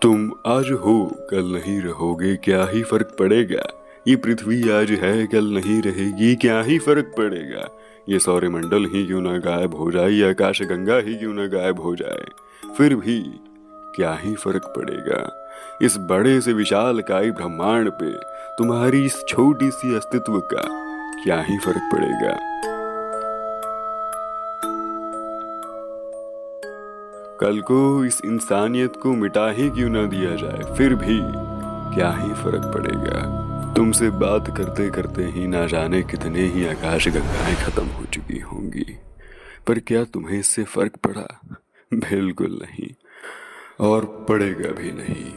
तुम आज हो कल नहीं रहोगे, क्या ही फर्क पड़ेगा। ये पृथ्वी आज है कल नहीं रहेगी, क्या ही फर्क पड़ेगा। ये सौरमंडल ही क्यों ना गायब हो जाए, ये आकाश गंगा ही क्यों ना गायब हो जाए, फिर भी क्या ही फर्क पड़ेगा। इस बड़े से विशालकाय ब्रह्मांड पे तुम्हारी इस छोटी सी अस्तित्व का क्या ही फर्क पड़ेगा। कल को इस इंसानियत को मिटा ही क्यों ना दिया जाए, फिर भी क्या ही फर्क पड़ेगा। तुमसे बात करते करते ही ना जाने कितने ही आकाश गंगाएं खत्म हो चुकी होंगी, पर क्या तुम्हें इससे फर्क पड़ा? बिल्कुल नहीं, और पड़ेगा भी नहीं,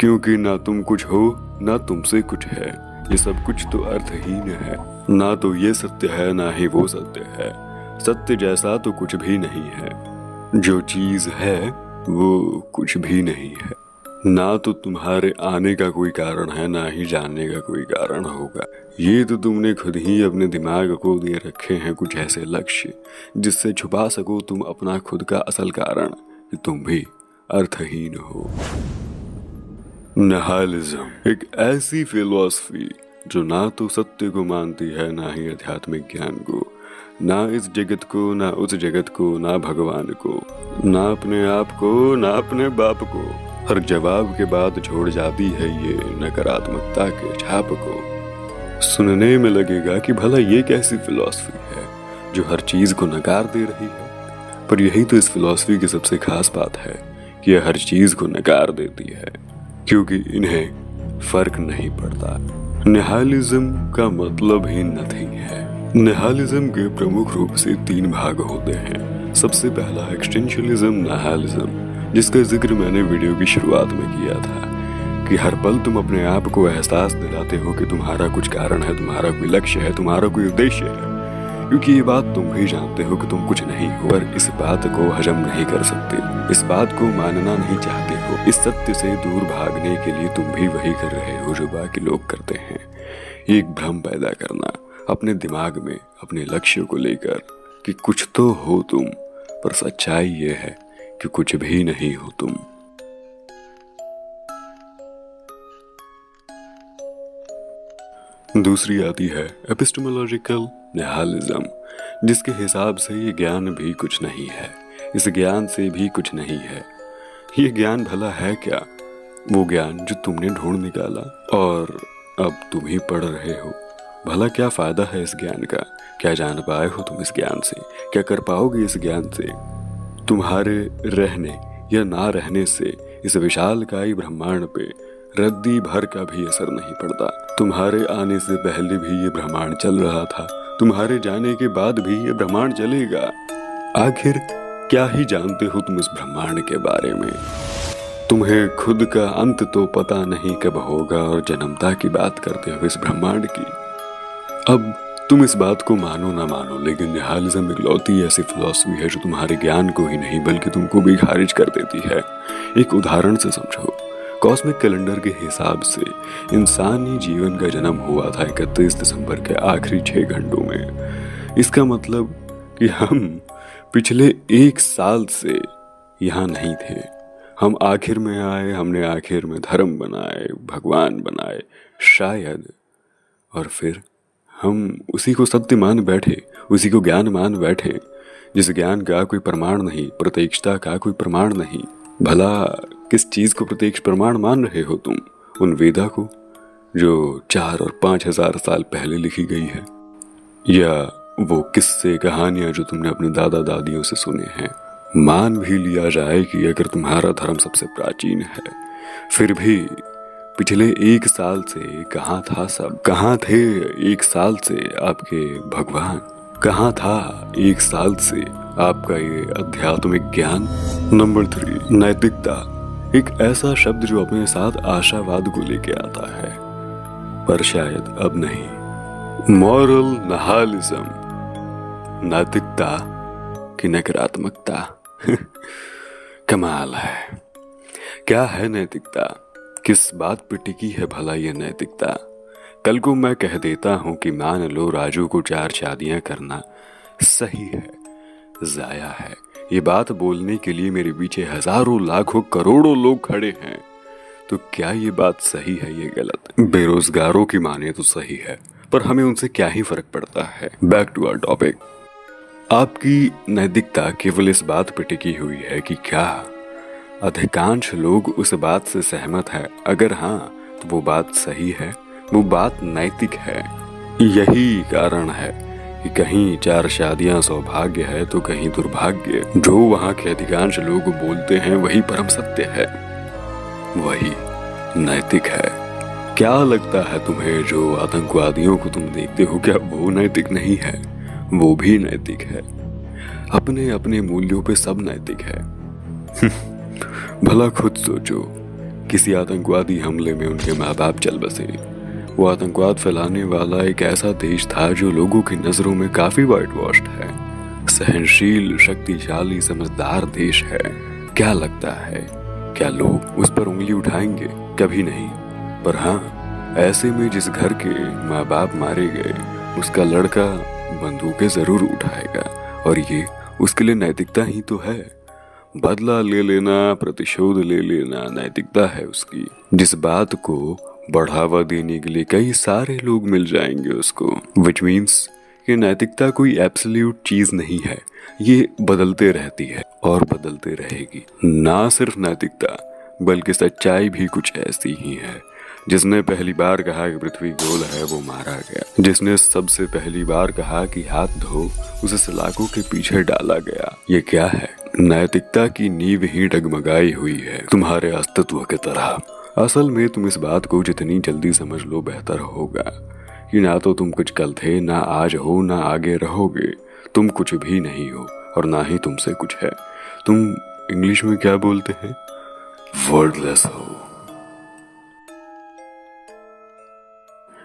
क्योंकि ना तुम कुछ हो ना तुमसे कुछ है। ये सब कुछ तो अर्थहीन है। ना तो ये सत्य है ना ही वो सत्य है। सत्य जैसा तो कुछ भी नहीं है। जो चीज है वो कुछ भी नहीं है। ना तो तुम्हारे आने का कोई कारण है ना ही जानने का कोई कारण होगा। ये तो तुमने खुद ही अपने दिमाग को दे रखे हैं कुछ ऐसे लक्ष्य जिससे छुपा सको तुम अपना खुद का असल कारण, कि तुम भी अर्थहीन हो। निहिलिज्म एक ऐसी फिलॉसफी जो ना तो सत्य को मानती है ना ही आध्यात्मिक ज्ञान को, ना इस जगत को ना उस जगत को, ना भगवान को, ना अपने आप को ना अपने बाप को। हर जवाब के बाद छोड़ जाती है ये नकारात्मकता के छाप को। सुनने में लगेगा कि भला ये कैसी फिलॉसफी है जो हर चीज को नकार दे रही है, पर यही तो इस फिलॉसफी की सबसे खास बात है कि यह हर चीज को नकार देती है, क्योंकि इन्हें फर्क नहीं पड़ता। निहिलिज्म का मतलब ही नथिंग है। निहिलिज्म के प्रमुख रूप से 3 भाग होते हैं। सबसे पहला एक्सटेंशनलिज्म निहिलिज्म, जिसका जिक्र मैंने वीडियो की शुरुआत में किया था, कि हर पल तुम अपने आप को एहसास दिलाते हो कि तुम्हारा कुछ कारण है, तुम्हारा कोई लक्ष्य है, तुम्हारा कोई उद्देश्य है, क्योंकि ये बात तुम भी जानते हो कि तुम कुछ नहीं हो, पर इस बात को हजम नहीं कर सकते, इस बात को मानना नहीं चाहते हो। इस सत्य से दूर भागने के लिए तुम भी वही कर रहे हो जो बाकी लोग करते हैं, एक भ्रम पैदा करना अपने दिमाग में अपने लक्ष्य को लेकर कि कुछ तो हो तुम, पर सच्चाई ये है कि कुछ भी नहीं हो तुम। दूसरी आती है एपिस्टेमोलॉजिकल निहिलिज्म, जिसके हिसाब से ये ज्ञान भी कुछ नहीं है, इस ज्ञान से भी कुछ नहीं है। ये ज्ञान भला है क्या? वो ज्ञान जो तुमने ढूंढ निकाला और अब तुम ही पढ़ रहे हो। भला क्या फायदा है इस ज्ञान का? क्या जान पाए हो तुम इस ज्ञान से? क्या कर पाओगे इस ज्ञान से? तुम्हारे रहने या ना रहने से इस विशालकाय ब्रह्मांड पे रद्दी भर का भी असर नहीं पड़ता। तुम्हारे आने से पहले भी ये ब्रह्मांड चल रहा था, तुम्हारे जाने के बाद भी ये ब्रह्मांड चलेगा। आखिर क्या ही जानते हो तुम इस ब्रह्मांड के बारे में? तुम्हें खुद का अंत तो पता नहीं कब होगा और जन्मता की बात करते हो इस ब्रह्मांड की। अब तुम इस बात को मानो ना मानो, लेकिन निहिलिज्म इकलौती ऐसी फिलॉसफी है जो तुम्हारे ज्ञान को ही नहीं बल्कि तुमको भी खारिज कर देती है। एक उदाहरण से समझो। कॉस्मिक कैलेंडर के हिसाब से इंसानी जीवन का जन्म हुआ था 31 दिसंबर के आखिरी 6 घंटों में। इसका मतलब कि हम पिछले 1 साल से यहाँ नहीं थे। हम आखिर में आए, हमने आखिर में धर्म बनाए, भगवान बनाए शायद, और फिर हम उसी को सत्य मान बैठे, उसी को ज्ञान मान बैठे, जिस ज्ञान का कोई प्रमाण नहीं, प्रत्यक्षता का कोई प्रमाण नहीं। भला किस चीज को प्रत्यक्ष प्रमाण मान रहे हो तुम? उन वेदा को जो 4 और 5 हजार साल पहले लिखी गई है, या वो किस्से कहानियां जो तुमने अपने दादा दादियों से सुने हैं? मान भी लिया जाए कि अगर तुम्हारा धर्म सबसे प्राचीन है, फिर भी पिछले 1 साल से कहाँ था सब? कहाँ थे 1 साल से आपके भगवान? कहाँ था 1 साल से आपका ये आध्यात्मिक ज्ञान? नंबर 3, नैतिकता एक ऐसा शब्द जो अपने साथ आशावाद को लेके आता है, पर शायद अब नहीं। मॉरल निहिलिज्म, नैतिकता की नकारात्मकता। कमाल है। क्या है नैतिकता? किस बात पे टिकी है भला ये नैतिकता? कल को मैं कह देता हूं कि मान लो राजू को 4 शादियां करना सही है, जाया है। ये बात बोलने के लिए मेरे पीछे हजारों लाखों करोड़ों लोग खड़े हैं, तो क्या ये बात सही है, ये गलत? बेरोजगारों की माने तो सही है, पर हमें उनसे क्या ही फर्क पड़ता है। Back to our topic. आपकी नैतिकता केवल इस बात पर टिकी हुई है कि क्या अधिकांश लोग उस बात से सहमत है? अगर हाँ, तो वो बात सही है, वो बात नैतिक है। यही कारण है कि कहीं 4 शादियां सौभाग्य है तो कहीं दुर्भाग्य। जो वहाँ के अधिकांश लोग बोलते हैं वही परम सत्य है, वही नैतिक है। क्या लगता है तुम्हें जो आतंकवादियों को तुम देखते हो, क्या वो नैतिक नहीं है? वो भी नैतिक है। अपने अपने मूल्यों पे सब नैतिक है। भला खुद सोचो, किसी आतंकवादी हमले में उनके माँ बाप चल बसे। वो आतंकवाद फैलाने वाला एक ऐसा देश था जो लोगों की नजरों में काफी वाइट वॉश्ड है। सहनशील, शक्तिशाली, समझदार देश है। क्या लगता है, क्या लोग उस पर उंगली उठाएंगे? कभी नहीं। पर हाँ, ऐसे में जिस घर के माँ बाप मारे गए, उसका लड़का बंदूकें जरूर उठाएगा, और ये उसके लिए नैतिकता ही तो है। बदला ले लेना, प्रतिशोध ले लेना नैतिकता है उसकी। जिस बात को बढ़ावा देने के लिए कई सारे लोग मिल जाएंगे उसको, विच मीन्स कि नैतिकता कोई एब्सोल्यूट चीज नहीं है। ये बदलते रहती है और बदलते रहेगी। ना सिर्फ नैतिकता, बल्कि सच्चाई भी कुछ ऐसी ही है। जिसने पहली बार कहा कि पृथ्वी गोल है, वो मारा गया। जिसने सबसे पहली बार कहा कि हाथ धो, उसे सलाखों के पीछे डाला गया। ये क्या है? नैतिकता की नींव ही डगमगाई हुई है, तुम्हारे अस्तित्व की तरह। असल में तुम इस बात को जितनी जल्दी समझ लो बेहतर होगा कि ना तो तुम कुछ कल थे, ना आज हो, ना आगे रहोगे। तुम कुछ भी नहीं हो और ना ही तुमसे कुछ है। तुम इंग्लिश में क्या बोलते हैं? वर्डलेस हो।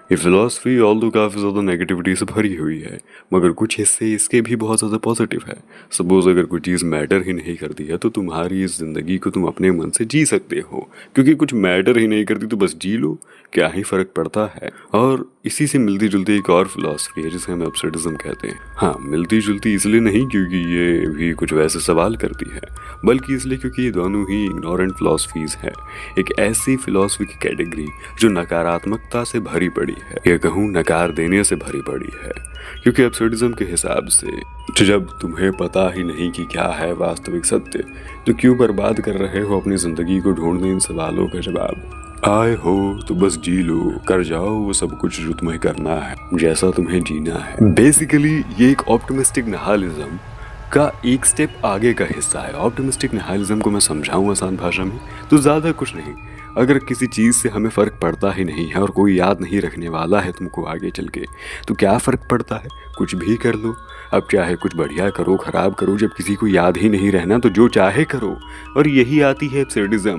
ये फिलॉसफी ऑल्दो काफी ज्यादा नेगेटिविटी से भरी हुई है, मगर कुछ हिस्से इसके भी बहुत ज्यादा पॉजिटिव है। सपोज अगर कोई चीज मैटर ही नहीं करती है तो तुम्हारी इस जिंदगी को तुम अपने मन से जी सकते हो, क्योंकि कुछ मैटर ही नहीं करती तो बस जी लो, क्या ही फर्क पड़ता है। और इसी से मिलती जुलती एक और फिलॉसफी है जिसे हम एब्सर्डिज्म कहते हैं। हाँ, मिलती जुलती इसलिए नहीं क्योंकि ये भी कुछ वैसे सवाल करती है, बल्कि इसलिए क्योंकि ये दोनों ही इग्नोरेंट फिलॉसफीज है। एक ऐसी फिलॉसफी की कैटेगरी जो नकारात्मकता से भरी पड़ी है, या कहूँ नकार देने से भरी पड़ी है। क्योंकि एब्सर्डिज्म के हिसाब से जब तुम्हें पता ही नहीं कि क्या है वास्तविक सत्य, तो क्यों बर्बाद कर रहे हो अपनी जिंदगी को ढूंढने इन सवालों का जवाब? आए हो तो बस जी लो, कर जाओ वो सब कुछ जो तुम्हें करना है, जैसा तुम्हें जीना है। बेसिकली ये एक ऑप्टिमिस्टिक निहिलिज्म का एक स्टेप आगे का हिस्सा है। ऑप्टिमिस्टिक निहिलिज्म को मैं समझाऊं आसान भाषा में तो ज्यादा कुछ नहीं। अगर किसी चीज से हमें फर्क पड़ता ही नहीं है और कोई याद नहीं रखने वाला है तुमको आगे चल के, तो क्या फर्क पड़ता है? कुछ भी कर लो। अब चाहे कुछ बढ़िया करो, खराब करो, जब किसी को याद ही नहीं रहना तो जो चाहे करो। और यही आती है एब्सर्डिज्म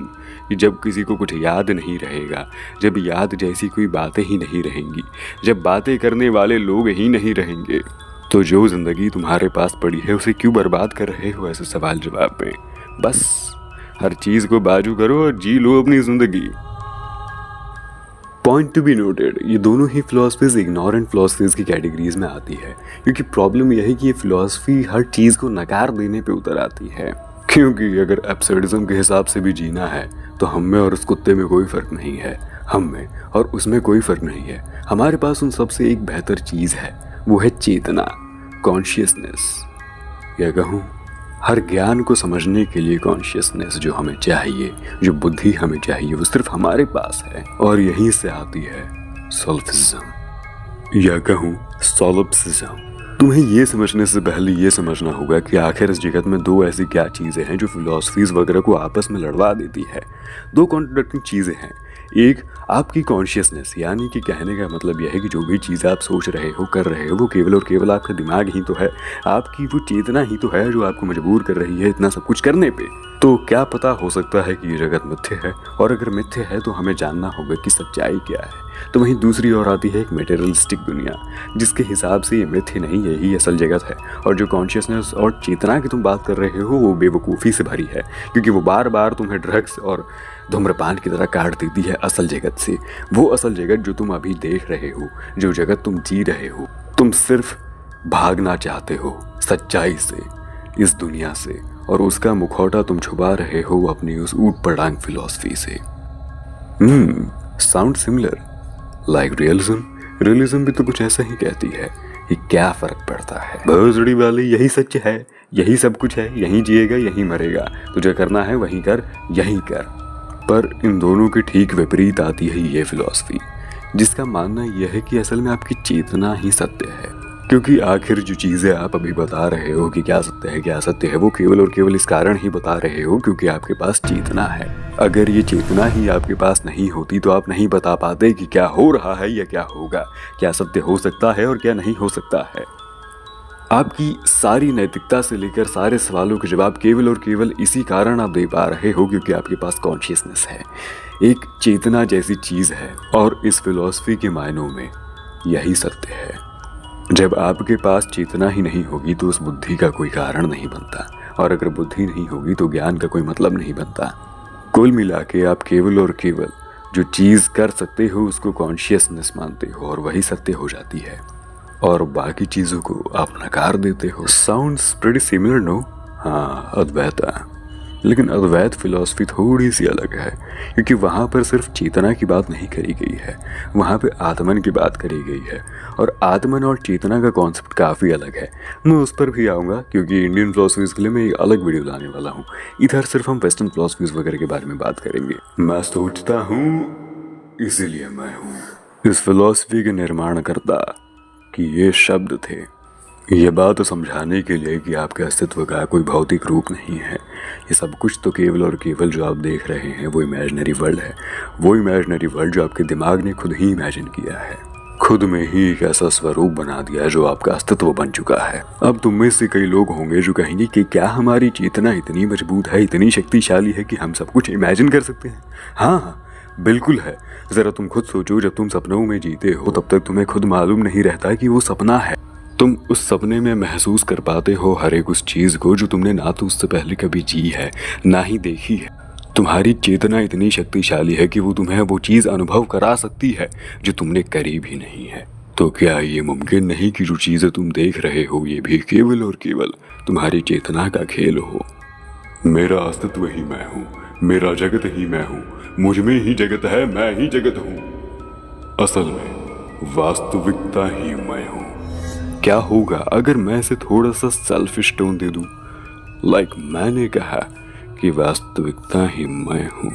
कि जब किसी को कुछ याद नहीं रहेगा, जब याद जैसी कोई बातें ही नहीं रहेंगी, जब बातें करने वाले लोग ही नहीं रहेंगे, तो जो जिंदगी तुम्हारे पास पड़ी है उसे क्यों बर्बाद कर रहे हो ऐसे सवाल जवाब में? बस हर चीज को बाजू करो और जी लो अपनी जिंदगी। पॉइंट टू बी नोटेड, ये दोनों ही फिलॉसफीज इग्नोरेंट फिलॉसफीज की कैटेगरीज में आती है, क्योंकि प्रॉब्लम यह है कि ये फिलॉसफी हर चीज को नकार देने पे उतर आती है। क्योंकि अगर एब्सर्डिज्म के हिसाब से भी जीना है तो हम में और उस कुत्ते में कोई फर्क नहीं है, हम में और उसमें कोई फर्क नहीं है। हमारे पास उन सबसे एक बेहतर चीज है, वो है चेतना, कॉन्शियसनेस। या कहूँ हर ज्ञान को समझने के लिए कॉन्शियसनेस जो हमें चाहिए, जो बुद्धि हमें चाहिए, वो सिर्फ हमारे पास है। और यहीं से आती है सोल्फिज्म, या कहूँ सोलिप्सिज्म। तुम्हें ये समझने से पहले ये समझना होगा कि आखिर इस जगत में दो ऐसी क्या चीजें हैं जो फिलॉसफीज वगैरह को आपस में लड़वा देती है। दो कॉन्ट्रडिक्टिंग चीजें हैं। एक आपकी कॉन्शियसनेस, यानी कि कहने का मतलब यह है कि जो भी चीज़ आप सोच रहे हो, कर रहे हो, वो केवल और केवल आपका दिमाग ही तो है, आपकी वो चेतना ही तो है जो आपको मजबूर कर रही है इतना सब कुछ करने पे। तो क्या पता, हो सकता है कि ये जगत मिथ्य है, और अगर मिथ्य है तो हमें जानना होगा कि सच्चाई क्या है। तो वहीं दूसरी ओर आती है एक मटेरियलिस्टिक दुनिया, जिसके हिसाब से ये मिथ्य नहीं, यही असल जगत है। और जो कॉन्शियसनेस और चेतना की तुम बात कर रहे हो वो बेवकूफ़ी से भरी है, क्योंकि वो बार बार तुम्हें ड्रग्स और धूम्रपान की तरह काट देती है असल जगत से। वो असल जगत जो तुम अभी देख रहे हो, जो जगत तुम जी रहे हो, तुम सिर्फ भागना चाहते हो सच्चाई से, इस दुनिया से, और उसका मुखौटा तुम छुपा रहे हो अपनी उस ऊट पटांग फिलॉसफी से। Sound similar like realism. Realism भी तो कुछ ऐसा ही कहती है कि क्या फर्क पड़ता है, भोसड़ी वाली, यही सच है, यही सब कुछ है, यहीं जिएगा यहीं मरेगा, तुझे करना है वहीं कर, यहीं कर। पर इन दोनों के ठीक विपरीत आती है ये फिलॉसफी, जिसका मानना यह है कि असल में आपकी चेतना ही सत्य है। क्योंकि आखिर जो चीज़ें आप अभी बता रहे हो कि क्या सत्य है क्या असत्य है, वो केवल और केवल इस कारण ही बता रहे हो क्योंकि आपके पास चेतना है। अगर ये चेतना ही आपके पास नहीं होती तो आप नहीं बता पाते कि क्या हो रहा है या क्या होगा, क्या सत्य हो सकता है और क्या नहीं हो सकता है। आपकी सारी नैतिकता से लेकर सारे सवालों के जवाब केवल और केवल इसी कारण आप दे पा रहे हो क्योंकि आपके पास कॉन्शियसनेस है, एक चेतना जैसी चीज़ है। और इस फिलॉसफी के मायनों में यही सत्य है। जब आपके पास चेतना ही नहीं होगी तो उस बुद्धि का कोई कारण नहीं बनता, और अगर बुद्धि नहीं होगी तो ज्ञान का कोई मतलब नहीं बनता। कुल मिला के आप केवल और केवल जो चीज़ कर सकते हो उसको कॉन्शियसनेस मानते हो और वही सत्य हो जाती है, और बाकी चीज़ों को आप नकार देते हो। Sounds pretty similar no? हाँ, अद्वैत। लेकिन अद्वैत फिलॉसफी थोड़ी सी अलग है, क्योंकि वहाँ पर सिर्फ चेतना की बात नहीं करी गई है, वहाँ पे आत्मन की बात करी गई है। और आत्मन और चेतना का कॉन्सेप्ट काफ़ी अलग है। मैं उस पर भी आऊँगा क्योंकि इंडियन फिलॉसफीज़ के लिए मैं एक अलग वीडियो लाने वाला हूँ। इधर सिर्फ हम वेस्टर्न फिलॉसफीज़ वगैरह के बारे में बात करेंगे। मैं सोचता हूँ इसीलिए मैं हूँ। इस फिलॉसफी के निर्माणकर्ता कि ये शब्द थे, ये बात समझाने के लिए कि आपके अस्तित्व का कोई भौतिक रूप नहीं है। ये सब कुछ तो केवल और केवल जो आप देख रहे हैं वो इमेजिनरी वर्ल्ड है, वो इमेजिनरी वर्ल्ड जो आपके दिमाग ने खुद ही इमेजिन किया है, खुद में ही एक ऐसा स्वरूप बना दिया जो आपका अस्तित्व बन चुका है। अब तुम में से कई लोग होंगे जो कहेंगे कि क्या हमारी चेतना इतनी मजबूत है, इतनी शक्तिशाली है कि हम सब कुछ इमेजिन कर सकते हैं? हाँ, बिल्कुल है। ज़रा तुम खुद सोचो, जब तुम सपनों में जीते हो तब तक तुम्हें खुद मालूम नहीं रहता कि वो सपना है। तुम उस सपने में महसूस कर पाते हो हर एक उस चीज़ को जो तुमने ना तो उससे पहले कभी जी है ना ही देखी है। तुम्हारी चेतना इतनी शक्तिशाली है कि वो तुम्हें वो चीज़ अनुभव करा सकती है जो तुमने करी भी नहीं है। तो क्या ये मुमकिन नहीं कि जो चीज़ें तुम देख रहे हो ये भी केवल और केवल तुम्हारी चेतना का खेल हो? मेरा अस्तित्व ही मैं हूँ, मेरा जगत ही मैं हूँ, मुझ में ही जगत है, मैं ही जगत हूँ। असल में वास्तविकता ही मैं हूँ। क्या होगा अगर मैं इसे थोड़ा सा सेल्फिश टोन दे दूं? लाइक मैंने कहा कि वास्तविकता ही मैं हूं,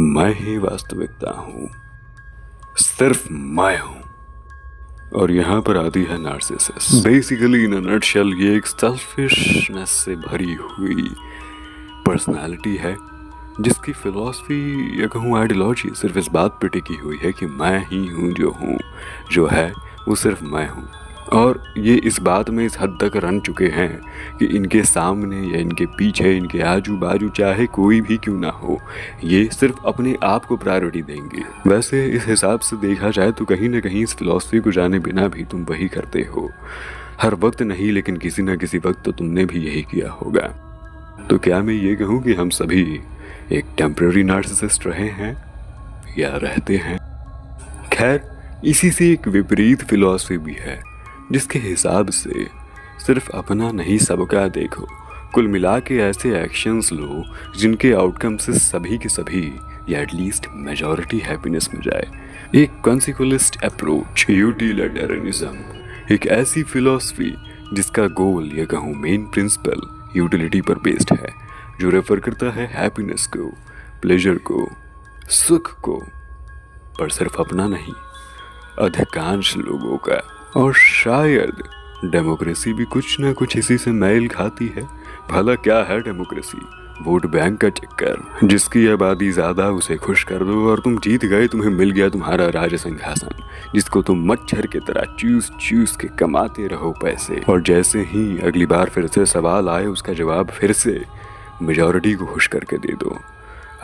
मैं ही वास्तविकता हूं, सिर्फ मैं हूं। और यहाँ पर आती है नार्सिसिस। बेसिकली इन अ नटशेल ये एक सेल्फिशनेस से भरी हुई पर्सनालिटी है जिसकी फिलॉसफी या कहूँ आइडियोलॉजी सिर्फ इस बात पर टिकी हुई है कि मैं ही हूँ, जो है वो सिर्फ मैं हूँ। और ये इस बात में इस हद तक रन चुके हैं कि इनके सामने या इनके पीछे, इनके आजू बाजू चाहे कोई भी क्यों ना हो, ये सिर्फ अपने आप को प्रायोरिटी देंगे। वैसे इस हिसाब से देखा जाए तो कहीं ना कहीं इस फिलॉसफी को जाने बिना भी तुम वही करते हो। हर वक्त नहीं, लेकिन किसी न किसी वक्त तो तुमने भी यही किया होगा। तो क्या मैं ये कहूँ कि हम सभी एक टेम्पररी नार्सिसिस्ट रहे हैं या रहते हैं? खैर, इसी से एक विपरीत फिलॉसफी भी है जिसके हिसाब से सिर्फ अपना नहीं सबका देखो। कुल मिला के ऐसे एक्शंस लो जिनके आउटकम से सभी के सभी या एटलीस्ट मेजॉरिटी हैप्पीनेस में जाए। एक कॉन्सिक्वेंलिस्ट अप्रोच, यूटिलिटेरियनिज्म, एक ऐसी फिलॉसफी जिसका गोल या कहूँ मेन प्रिंसिपल यूटिलिटी पर बेस्ड है, जो रेफर करता है हैप्पीनेस को, प्लेजर को, सुख को, पर सिर्फ अपना नहीं, अधिकांश लोगों का। और शायद डेमोक्रेसी भी कुछ ना कुछ इसी से मेल खाती है। भला क्या है डेमोक्रेसी? वोट बैंक का चक्कर। जिसकी आबादी ज़्यादा उसे खुश कर दो और तुम जीत गए, तुम्हें मिल गया तुम्हारा राज सिंहासन, जिसको तुम मच्छर की तरह चूस के कमाते रहो पैसे। और जैसे ही अगली बार फिर से सवाल आए उसका जवाब फिर से मेजॉरिटी को खुश करके दे दो।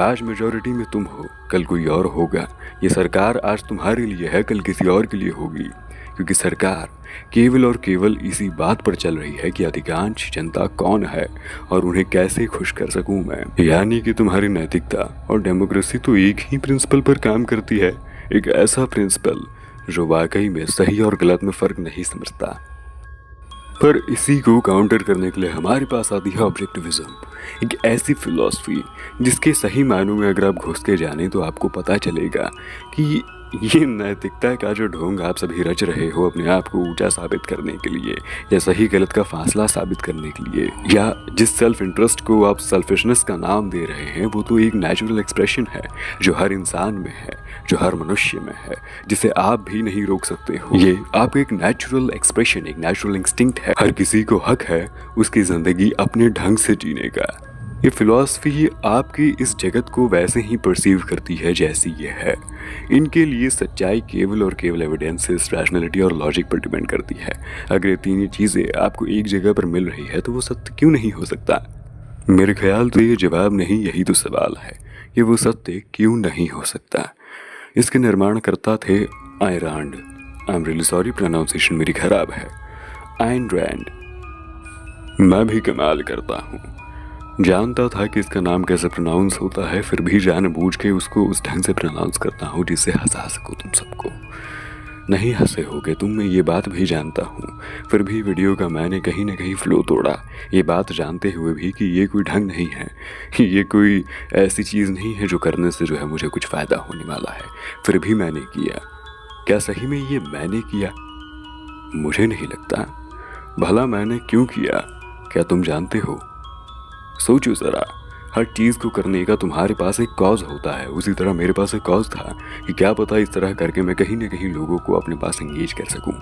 आज मेजॉरिटी में तुम हो, कल कोई और होगा। ये सरकार आज तुम्हारे लिए है, कल किसी और के लिए होगी, क्योंकि सरकार केवल और केवल इसी बात पर चल रही है कि अधिकांश जनता कौन है और उन्हें कैसे खुश कर सकूं मैं। यानी कि तुम्हारी नैतिकता और डेमोक्रेसी तो एक ही प्रिंसिपल पर काम करती है, एक ऐसा प्रिंसिपल जो वाकई में सही और गलत में फ़र्क नहीं समझता। पर इसी को काउंटर करने के लिए हमारे पास आती है ऑब्जेक्टिविज्म, एक ऐसी फिलॉसफी जिसके सही मायनों में अगर आप घुस के जाने तो आपको पता चलेगा कि ये नैतिकता का जो ढोंग आप सभी रच रहे हो अपने आप को ऊंचा साबित करने के लिए या सही गलत का फासला साबित करने के लिए, या जिस सेल्फ इंटरेस्ट को आप सेल्फिशनेस का नाम दे रहे हैं, वो तो एक नेचुरल एक्सप्रेशन है जो हर इंसान में है, जो हर मनुष्य में है, जिसे आप भी नहीं रोक सकते हो। ये आपका एक नेचुरल एक्सप्रेशन, एक नेचुरल इंस्टिंक्ट है। हर किसी को हक है उसकी जिंदगी अपने ढंग से जीने का। ये फिलॉसफी आपकी इस जगत को वैसे ही परसीव करती है जैसी ये है। इनके लिए सच्चाई केवल और केवल एविडेंसेस, रैशनैलिटी और लॉजिक पर डिपेंड करती है। अगर ये तीन चीज़ें आपको एक जगह पर मिल रही है तो वो सत्य क्यों नहीं हो सकता? मेरे ख्याल तो ये जवाब नहीं, यही तो सवाल है कि वो सत्य क्यों नहीं हो सकता। इसके निर्माणकर्ता थे Ayn Rand. I am really sorry, pronunciation मेरी खराब है। Ayn Rand. मैं भी कमाल करता हूँ, जानता था कि इसका नाम कैसे प्रोनाउंस होता है, फिर भी जानबूझ के उसको उस ढंग से प्रोनाउंस करता हूँ जिससे हंसा सकूँ तुम सबको। नहीं हंसे होगे तुम, मैं ये बात भी जानता हूँ, फिर भी वीडियो का मैंने कहीं ना कहीं फ्लो तोड़ा, ये बात जानते हुए भी कि ये कोई ढंग नहीं है, ये कोई ऐसी चीज़ नहीं है जो करने से जो है मुझे कुछ फ़ायदा होने वाला है। फिर भी मैंने किया। क्या सही में ये मैंने किया? मुझे नहीं लगता। भला मैंने क्यों किया, क्या तुम जानते हो? सोचो ज़रा, हर चीज़ को करने का तुम्हारे पास एक कॉज होता है, उसी तरह मेरे पास एक कॉज था कि क्या पता इस तरह करके मैं कहीं ना कहीं लोगों को अपने पास एंगेज कर सकूं।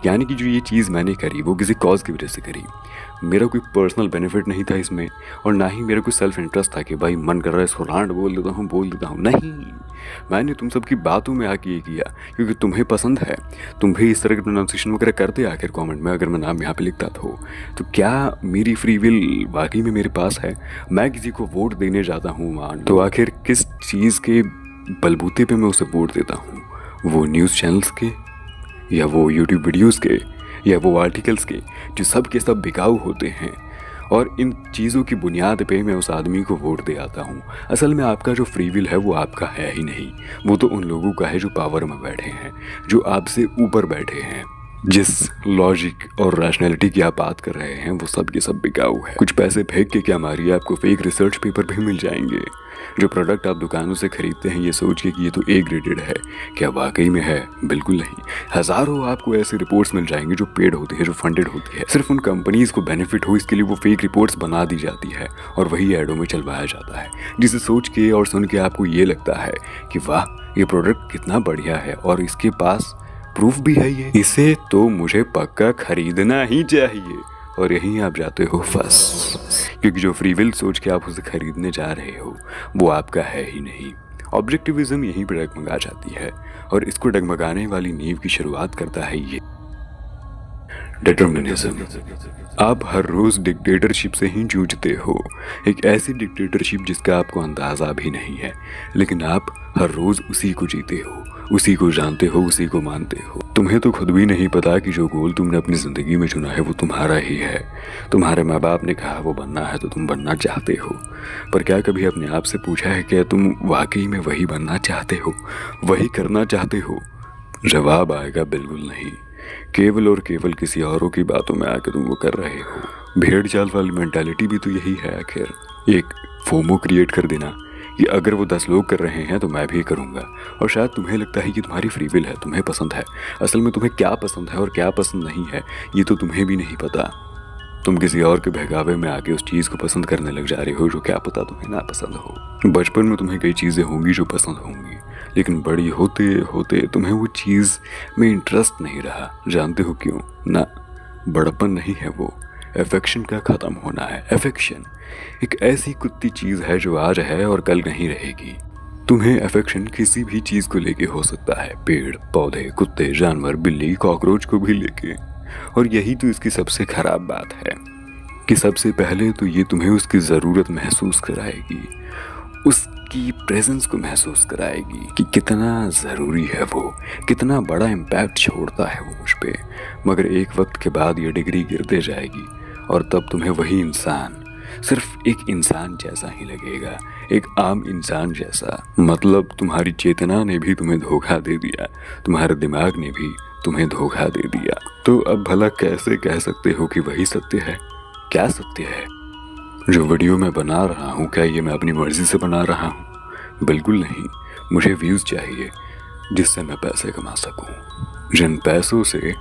यानी कि जो ये चीज़ मैंने करी वो किसी कॉज की वजह से करी। मेरा कोई पर्सनल बेनिफिट नहीं था इसमें, और ना ही मेरा कोई सेल्फ इंटरेस्ट था कि भाई मन कर रहा है इसको रांड बोल देता हूँ। नहीं, मैंने तुम सबकी बातों में आके ये किया क्योंकि तुम्हें पसंद है। तुम भी इस तरह के प्रोनाउंसिएशन वगैरह करते आखिर कमेंट में, अगर मैं नाम यहाँ पे लिखता तो क्या मेरी फ्री विल वाकई में मेरे पास है? मैं किसी को वोट देने जाता हूँ मान, तो आखिर किस चीज़ के बलबूते पे मैं उसे वोट देता हूँ? वो न्यूज़ चैनल्स के, या वो यूट्यूब वीडियोज़ के, या वो आर्टिकल्स के जो सब के सब बिकाऊ होते हैं? और इन चीज़ों की बुनियाद पे मैं उस आदमी को वोट दे आता हूँ। असल में आपका जो फ्री विल है वो आपका है ही नहीं, वो तो उन लोगों का है जो पावर में बैठे हैं, जो आपसे ऊपर बैठे हैं। जिस लॉजिक और रैशनैलिटी की आप बात कर रहे हैं वो सब के सब बिकाऊ है। कुछ पैसे फेंक के क्या मारिए, आपको फेक रिसर्च पेपर भी मिल जाएंगे। जो प्रोडक्ट आप दुकानों से खरीदते हैं ये सोच के कि ये तो ए ग्रेडेड है, क्या वाकई में है? बिल्कुल नहीं। हज़ारों आपको ऐसी रिपोर्ट्स मिल जाएंगी जो पेड होती है, जो फंडेड होती है। सिर्फ उन कंपनीज़ को बेनिफिट हो इसके लिए वो फेक रिपोर्ट्स बना दी जाती है और वही एडों में चलवाया जाता है, जिसे सोच के और सुन के आपको ये लगता है कि वाह ये प्रोडक्ट कितना बढ़िया है और इसके पास प्रूफ भी है, ये इसे तो मुझे पक्का खरीदना ही चाहिए। और यहीं आप जाते हो फंस, क्योंकि जो फ्री विल सोच के आप उसे खरीदने जा रहे हो वो आपका है ही नहीं। ऑब्जेक्टिविज्म यहीं पर डगमगा जाती है, और इसको डगमगाने वाली नींव की शुरुआत करता है ये डिटर्मिनिज्म। आप हर रोज डिक्टेटरशिप से ही जूझते हो, एक ऐसी डिक्टेटरशिप जिसका आपको अंदाजा भी नहीं है, लेकिन आप हर रोज उसी को जीते हो, उसी को जानते हो, उसी को मानते हो। तुम्हें तो खुद भी नहीं पता कि जो गोल तुमने अपनी जिंदगी में चुना है वो तुम्हारा ही है। तुम्हारे माँ बाप ने कहा वो बनना है तो तुम बनना चाहते हो, पर क्या कभी अपने आप से पूछा है कि तुम वाकई में वही बनना चाहते हो, वही करना चाहते हो? जवाब आएगा बिल्कुल नहीं। केवल और केवल किसी औरों की बातों में आके तुम वो कर रहे हो। भेड़ चाल वाली मेंटालिटी भी तो यही है आखिर, एक फोमो क्रिएट कर देना कि अगर वो 10 लोग कर रहे हैं तो मैं भी करूँगा। और शायद तुम्हें लगता है कि तुम्हारी फ्री विल है, तुम्हें पसंद है। असल में तुम्हें क्या पसंद है और क्या पसंद नहीं है ये तो तुम्हें भी नहीं पता। तुम किसी और के बहकावे में आके उस चीज़ को पसंद करने लग जा रहे हो जो क्या पता तुम्हें ना पसंद हो। बचपन में तुम्हें कई चीज़ें होंगी जो पसंद होंगी, लेकिन बड़ी होते होते तुम्हें वो चीज़ में इंटरेस्ट नहीं रहा। जानते हो क्यों? ना, बड़प्पन नहीं है वो, अफेक्शन का ख़त्म होना है। अफेक्शन एक ऐसी कुत्ती चीज़ है जो आज है और कल नहीं रहेगी। तुम्हें अफेक्शन किसी भी चीज़ को लेके हो सकता है, पेड़ पौधे, कुत्ते, जानवर, बिल्ली, कॉकरोच को भी लेके। और यही तो इसकी सबसे ख़राब बात है कि सबसे पहले तो ये तुम्हें उसकी ज़रूरत महसूस कराएगी, उसकी प्रेजेंस को महसूस कराएगी कि कितना ज़रूरी है वो, कितना बड़ा इम्पैक्ट छोड़ता है वो मुझ पे। मगर एक वक्त के बाद ये डिग्री गिरते जाएगी और तब तुम्हें वही इंसान सिर्फ एक इंसान जैसा ही लगेगा, एक आम इंसान जैसा। मतलब तुम्हारी चेतना ने भी तुम्हें धोखा दे दिया, तुम्हारे दिमाग ने भी तुम्हें धोखा दे दिया। तो अब भला कैसे कह सकते हो कि वही सत्य है? क्या सत्य है? जो वीडियो मैं बना रहा हूँ, क्या ये मैं अपनी मर्जी से बना रहा हूँ? बिल्कुल नहीं। मुझे व्यूज़ चाहिए जिससे मैं पैसे कमा सकूँ। जिन पैसों से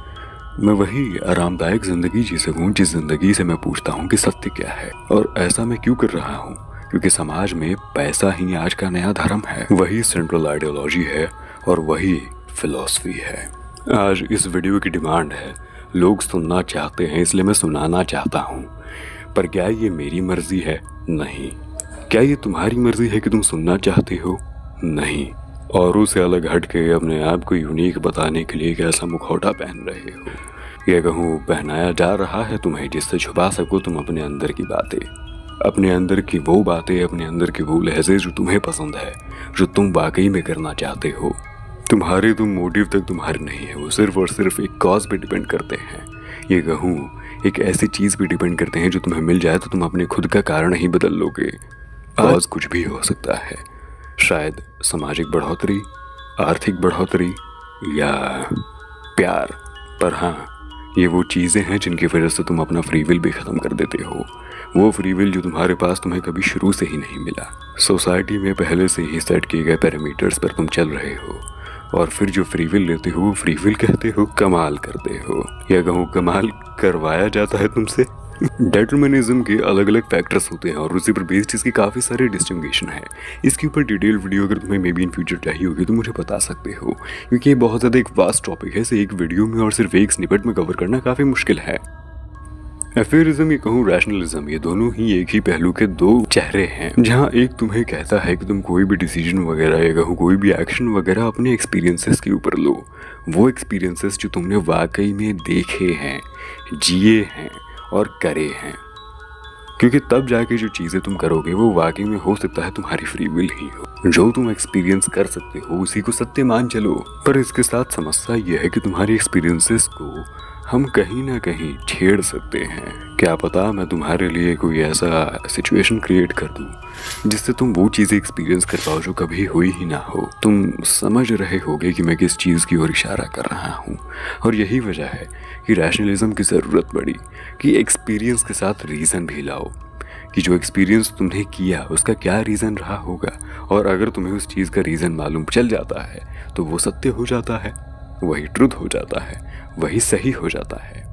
मैं वही आरामदायक ज़िंदगी जी सकूँ जिस ज़िंदगी से मैं पूछता हूँ कि सत्य क्या है। और ऐसा मैं क्यों कर रहा हूँ? क्योंकि समाज में पैसा ही आज का नया धर्म है, वही सेंट्रल आइडियोलॉजी है और वही फिलॉसफी है। आज इस वीडियो की डिमांड है, लोग सुनना चाहते हैं इसलिए मैं सुनाना चाहता हूँ। पर क्या ये मेरी मर्जी है? नहीं। क्या ये तुम्हारी मर्जी है कि तुम सुनना चाहते हो? नहीं। औरों से अलग हट के अपने आप को यूनिक बताने के लिए एक ऐसा मुखौटा पहन रहे हो, या कहूँ पहनाया जा रहा है तुम्हें, जिससे छुपा सको तुम अपने अंदर की बातें, अपने अंदर की वो बातें, अपने अंदर की वो लहजे जो तुम्हें पसंद है, जो तुम वाकई में करना चाहते हो। तुम्हारे तुम मोटिव तक तुम्हारे नहीं है, वो सिर्फ और सिर्फ एक कॉज पे डिपेंड करते हैं। ये कहूँ एक ऐसी चीज़ पे डिपेंड करते हैं जो तुम्हें मिल जाए तो तुम अपने खुद का कारण ही बदल लोगे। कॉज कुछ भी हो सकता है, शायद सामाजिक बढ़ोतरी, आर्थिक बढ़ोतरी या प्यार। पर हाँ, ये वो चीज़ें हैं जिनकी वजह से तुम अपना फ्री विल भी ख़त्म कर देते हो। वो फ्री विल जो तुम्हारे पास तुम्हें कभी शुरू से ही नहीं मिला। सोसाइटी में पहले से ही सेट किए गए पैरामीटर्स पर तुम चल रहे हो और फिर जो फ्री विल लेते हो वो फ्री विल कहते हो, कमाल करते हो, या कहूँ कमाल करवाया जाता है तुमसे। डिटरमिनिज्म के अलग अलग फैक्टर्स होते हैं और उसी पर बेस्ड इसकी काफ़ी सारे डिस्टिंग्विशन है। इसके ऊपर डिटेल वीडियो अगर तुम्हें मे बी इन फ्यूचर चाहिए होगी तो मुझे बता सकते हो, क्योंकि ये बहुत ज़्यादा एक वास्ट टॉपिक है, इसे एक वीडियो में और सिर्फ एक स्निपेट में कवर करना काफ़ी मुश्किल है। एफेयरिज्म, ये कहूँ रैशनलिज्म, ये दोनों ही एक ही पहलू के दो चेहरे हैं, जहाँ एक तुम्हें कहता है कि तुम कोई भी डिसीजन वगैरह या कहूँ कोई भी एक्शन वगैरह अपने एक्सपीरियंसेस के ऊपर लो, वो एक्सपीरियंसेस जो तुमने वाकई में देखे हैं, जिए हैं और करे हैं, क्योंकि तब जाके जो चीज़ें तुम करोगे वो वाकई में हो सकता है तुम्हारी फ्री विल ही हो। जो तुम एक्सपीरियंस कर सकते हो उसी को सत्य मान चलो। पर इसके साथ समस्या यह है कि तुम्हारी एक्सपीरियंसेस को हम कहीं ना कहीं छेड़ सकते हैं। क्या पता मैं तुम्हारे लिए कोई ऐसा सिचुएशन क्रिएट कर दूं जिससे तुम वो चीज़ें एक्सपीरियंस कर पाओ जो कभी हुई ही ना हो। तुम समझ रहे होगे कि मैं किस चीज़ की ओर इशारा कर रहा हूँ, और यही वजह है कि रैशनलिज्म की ज़रूरत पड़ी कि एक्सपीरियंस के साथ रीज़न भी लाओ, कि जो एक्सपीरियंस तुमने किया उसका क्या रीज़न रहा होगा, और अगर तुम्हें उस चीज़ का रीज़न मालूम चल जाता है तो वो सत्य हो जाता है, वही ट्रुथ हो जाता है, वही सही हो जाता है।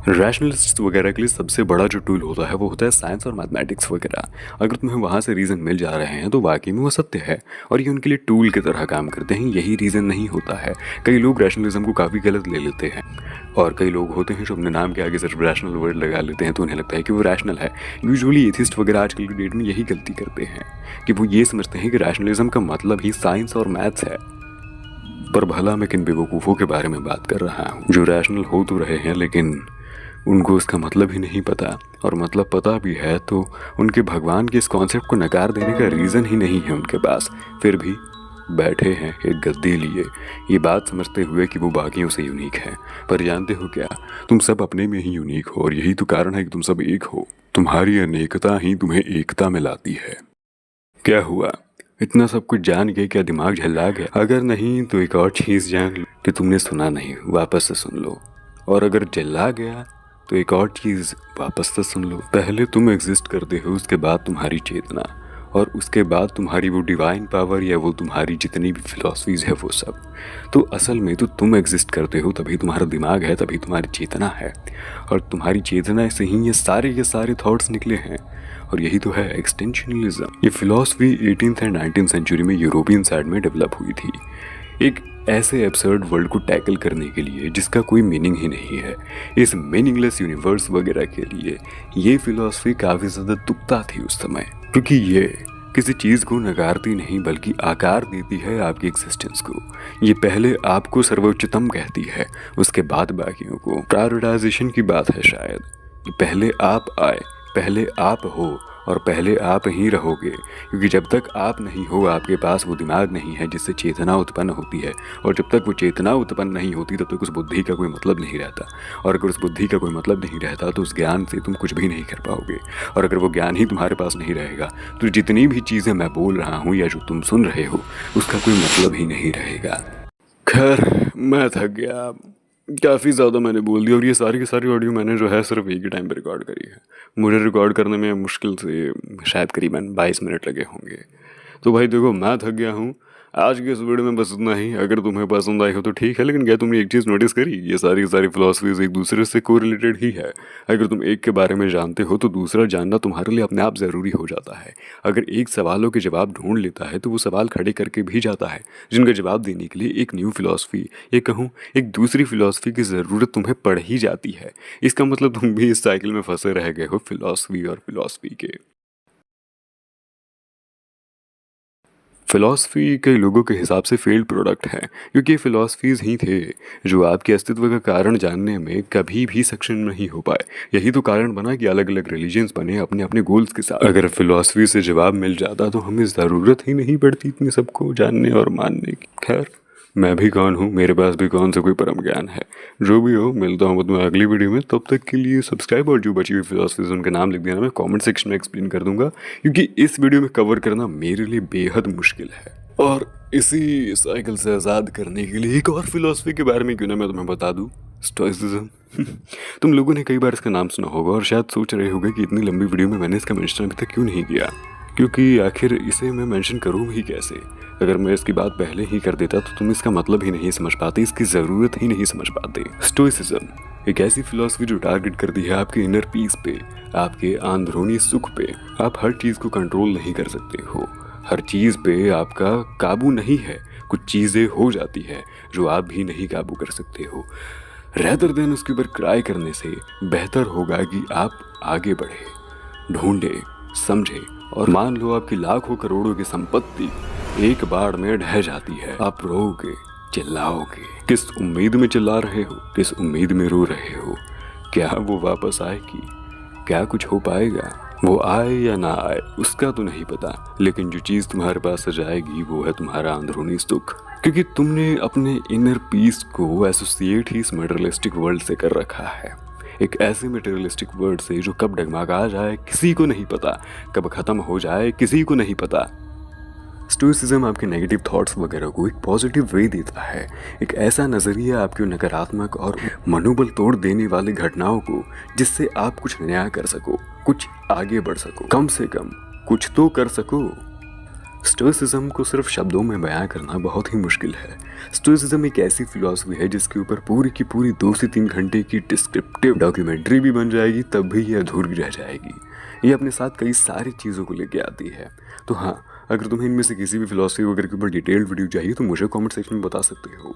रैशनलिस्ट वगैरह के लिए सबसे बड़ा जो टूल होता है वो होता है साइंस और मैथमेटिक्स वगैरह। अगर तुम्हें वहाँ से रीज़न मिल जा रहे हैं तो वाकई में वो सत्य है, और ये उनके लिए टूल की तरह काम करते हैं। यही रीज़न नहीं होता है। कई लोग रैशनलिज्म को काफ़ी गलत ले लेते हैं, और कई लोग होते हैं जो अपने नाम के आगे सिर्फ रैशनल वर्ड लगा लेते हैं तो उन्हें लगता है कि वो रैशनल है। यूजुअली एथिस्ट वगैरह आजकल की डेट में यही गलती करते हैं कि वो ये समझते हैं कि रैशनलिज्म का मतलब ही साइंस और मैथ्स है। पर भला मैं किन बेवकूफ़ों के बारे में बात कर रहा हूँ जो रैशनल हो तो रहे हैं लेकिन उनको उसका मतलब ही नहीं पता, और मतलब पता भी है तो उनके भगवान के इस कॉन्सेप्ट को नकार देने का रीज़न ही नहीं है उनके पास। फिर भी बैठे हैं एक गद्दी लिए, ये बात समझते हुए कि वो बाकियों से यूनिक है। पर जानते हो क्या, तुम सब अपने में ही यूनिक हो, और यही तो कारण है कि तुम सब एक हो। तुम्हारी अनेकता ही तुम्हें एकता में लाती है। क्या हुआ, इतना सब कुछ जान के क्या दिमाग झल्ला गया? अगर नहीं तो एक और चीज़ जान लो कि तुमने सुना नहीं, वापस से सुन लो। और अगर झल्ला गया तो एक और चीज़ वापस से सुन लो। पहले तुम एग्जिस्ट करते हो, उसके बाद तुम्हारी चेतना, और उसके बाद तुम्हारी वो डिवाइन पावर या वो तुम्हारी जितनी भी फिलॉसफीज है वो सब। तो असल में तो तुम एग्जिस्ट करते हो, तभी तुम्हारा दिमाग है, तभी तुम्हारी चेतना है, और तुम्हारी चेतना से ही ये सारे थॉट्स निकले हैं। और यही तो है एक्सटेंशनलिज्म। ये philosophy 18th and 19th century में यूरोपियन साइड में डेवलप हुई थी, एक ऐसे एब्सर्ड वर्ल्ड को टैकल करने के लिए जिसका कोई मीनिंग ही नहीं है। इस मीनिंगलेस यूनिवर्स वगैरह के लिए ये फिलॉसफी काफ़ी ज़्यादा तुकता थी उस समय, क्योंकि ये किसी चीज़ को नकारती नहीं बल्कि आकार देती है आपकी एग्जिस्टेंस को। ये पहले आपको सर्वोच्चतम कहती है, उसके बाद बाकियों को। प्रायोरिटाइजेशन की बात है शायद, कि पहले आप आए, पहले आप हो, और पहले आप ही रहोगे, क्योंकि जब तक आप नहीं हो आपके पास वो दिमाग नहीं है जिससे चेतना उत्पन्न होती है, और जब तक वो चेतना उत्पन्न नहीं होती तब तक उस बुद्धि का कोई मतलब नहीं रहता, और अगर उस बुद्धि का कोई मतलब नहीं रहता तो उस ज्ञान से तुम कुछ भी नहीं कर पाओगे, और अगर वो ज्ञान ही तुम्हारे पास नहीं रहेगा तो जितनी भी चीज़ें मैं बोल रहा हूँ या जो तुम सुन रहे हो उसका कोई मतलब ही नहीं रहेगा। खैर मैं थक गया, काफ़ी ज़्यादा मैंने बोल दिया और ये सारी की सारी ऑडियो मैंने जो है सिर्फ एक ही टाइम पे रिकॉर्ड करी है। मुझे रिकॉर्ड करने में मुश्किल से शायद करीबन 22 मिनट लगे होंगे। तो भाई देखो मैं थक गया हूँ। आज के इस वीडियो में बस इतना ही। अगर तुम्हें पसंद आई हो तो ठीक है, लेकिन क्या तुमने एक चीज़ नोटिस करी, ये सारी की सारी फिलॉसफीज एक दूसरे से कोरिलेटेड ही है। अगर तुम एक के बारे में जानते हो तो दूसरा जानना तुम्हारे लिए अपने आप ज़रूरी हो जाता है। अगर एक सवालों के जवाब ढूंढ लेता है तो वो सवाल खड़े करके भी जाता है जिनका जवाब देने के लिए एक न्यू फिलॉसफी, ये कहूँ एक दूसरी फिलॉसफी की ज़रूरत तुम्हें पड़ ही जाती है। इसका मतलब तुम भी इस साइकिल में फंसे रह गए हो फिलॉसफी और फिलॉसफी के। फिलॉसफी कई लोगों के हिसाब से फेल्ड प्रोडक्ट है, क्योंकि ये फिलॉसफीज ही थे जो आपके अस्तित्व का कारण जानने में कभी भी सक्षम नहीं हो पाए। यही तो कारण बना कि अलग अलग रिलीजन्स बने अपने अपने गोल्स के साथ। अगर फिलॉसफी से जवाब मिल जाता तो हमें ज़रूरत ही नहीं पड़ती इतनी सबको जानने और मानने की। खैर मैं भी कौन हूँ, मेरे पास भी कौन सा कोई परम ज्ञान है। जो भी हो, मिलता हूँ मैं अगली वीडियो में। तब तक के लिए सब्सक्राइब और जो बची हुई फिलॉसफीज उनका नाम लिख देना, मैं कमेंट सेक्शन में एक्सप्लेन कर दूंगा, क्योंकि इस वीडियो में कवर करना मेरे लिए बेहद मुश्किल है। और इसी साइकिल से आज़ाद करने के लिए एक और फिलॉसफी के बारे में क्यों ना मैं तुम्हें बता दूँ, स्टोइसिज्म। तुम लोगों ने कई बार इसका नाम सुना होगा और शायद सोच रहे होगे कि इतनी लंबी वीडियो में मैंने इसका मेंशन अभी तक क्यों नहीं किया, क्योंकि आखिर इसे मैं मेंशन करूँ ही कैसे। अगर मैं इसकी बात पहले ही कर देता तो तुम इसका मतलब ही नहीं समझ पाते, इसकी ज़रूरत ही नहीं समझ पाते। स्टोइसिज्म एक ऐसी फिलॉसफी जो टारगेट करती है आपके इनर पीस पे, आपके अंदरूनी सुख पे। आप हर चीज़ को कंट्रोल नहीं कर सकते हो, हर चीज़ पे आपका काबू नहीं है। कुछ चीज़ें हो जाती है जो आप भी नहीं काबू कर सकते हो। रेदर देन उसके ऊपर क्राई करने से बेहतर होगा कि आप आगे बढ़े, ढूंढे, समझे। और मान लो आपकी लाखों करोड़ों की संपत्ति एक बार में ढह जाती है, आप रोओगे, चिल्लाओगे। किस उम्मीद में चिल्ला रहे हो, किस उम्मीद में रो रहे हो? क्या वो वापस आएगी? क्या कुछ हो पाएगा? वो आए या ना आए उसका तो नहीं पता, लेकिन जो चीज़ तुम्हारे पास आ जाएगी वो है तुम्हारा अंदरूनी सुख, क्योंकि तुमने अपने इनर पीस को एसोसिएट ही इस मटेरियलिस्टिक वर्ल्ड से कर रखा है। एक ऐसे मटेरियलिस्टिक वर्ल्ड से जो कब डगमगा जाए किसी को नहीं पता, कब ख़त्म हो जाए किसी को नहीं पता। स्टोइसिज्म आपके नेगेटिव थॉट्स वगैरह को एक पॉजिटिव वे देता है, एक ऐसा नज़रिया आपके नकारात्मक और मनोबल तोड़ देने वाली घटनाओं को, जिससे आप कुछ नया कर सको, कुछ आगे बढ़ सको, कम से कम कुछ तो कर सको। स्टोइसिज्म को सिर्फ शब्दों में बयां करना बहुत ही मुश्किल है। स्टोइसिज्म एक ऐसी फिलॉसफी है जिसके ऊपर पूरी की पूरी 2 से 3 घंटे की डिस्क्रिप्टिव डॉक्यूमेंट्री भी बन जाएगी, तब भी ये अधूरी रह जाएगी। ये अपने साथ कई सारी चीज़ों को लेके आती है। तो हाँ, अगर तुम्हें इनमें से किसी भी फिलॉसफी वगैरह के ऊपर डिटेल्ड वीडियो चाहिए तो मुझे कमेंट सेक्शन में बता सकते हो।